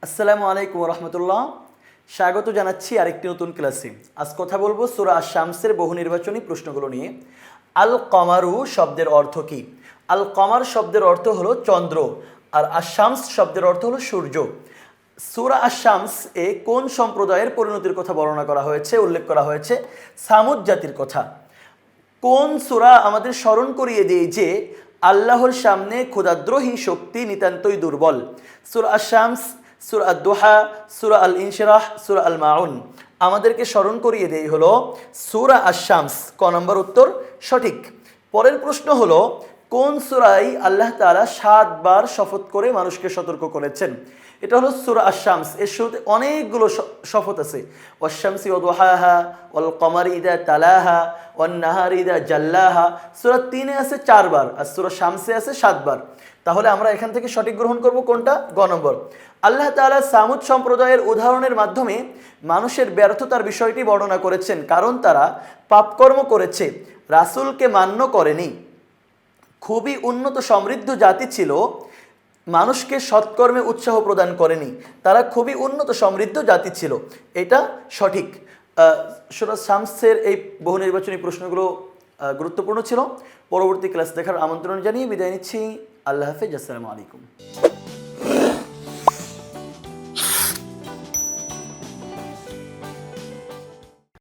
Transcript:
আসসালামু আলাইকুম রহমতুল্লাহ। স্বাগত জানাচ্ছি আরেকটি নতুন ক্লাসে। আজ কথা বলবো সূরা আশ-শামসের বহু নির্বাচনী প্রশ্নগুলো নিয়ে। আল কমারু শব্দের অর্থ কী? আল কমার শব্দের অর্থ হলো চন্দ্র, আর আশ-শামস শব্দের অর্থ হলো সূর্য। সূরা আশ-শামস এ কোন সম্প্রদায়ের পরিণতির কথা বর্ণনা করা হয়েছে? উল্লেখ করা হয়েছে সামুদ জাতির কথা। কোন সূরা আমাদের স্মরণ করিয়ে দেয় যে আল্লাহর সামনে ক্ষুধাদ্রোহী শক্তি নিতান্তই দুর্বল? সূরা আশ-শামস, সূরা আদ-দুহা, সূরা আল-ইনশিরাহ, সূরা আল-মাউন। আমাদেরকে স্মরণ করিয়ে দেয় হলো সূরা আশ-শামস। ক নম্বর উত্তর সঠিক। পরের প্রশ্ন হলো কোন সূরায় আল্লাহ তাআলা 7 বার শপথ করে মানুষকে সতর্ক করেছেন? এটা হলো সূরা আশ-শামস। এর শুরুতে অনেকগুলো শপথ আছে। ওয়াশ-শামসি ওয়া দুহাহা ওয়াল কমারি ইযা তালাহা ওয়ান নাহারি ইযা জাল্লাহা। সূরা 3 এ আছে 4 বার আর সূরা শামসে আছে 7 বার। তাহলে আমরা এখান থেকে সঠিক গ্রহণ করব কোনটা? গ নম্বর। আল্লাহ তাআলা সামুদ সম্প্রদায়ের উদাহরণের মাধ্যমে মানুষের ব্যর্থতার বিষয়টি বর্ণনা করেছেন, কারণ তারা পাপকর্ম করেছে, রাসূলকে মান্য করেনি। খুবই উন্নত সমৃদ্ধ জাতি ছিল, মানুষকে সৎকর্মে উৎসাহ প্রদান করেনি। তারা খুবই উন্নত সমৃদ্ধ জাতি ছিল, এটা সঠিক। সূরা শামসের এই বহু নির্বাচনী প্রশ্নগুলো গুরুত্বপূর্ণ ছিল। পরবর্তী ক্লাস দেখার আমন্ত্রণ জানিয়ে বিদায় নিচ্ছি। আল্লাহ হাফেজ। আসসালামু আলাইকুম।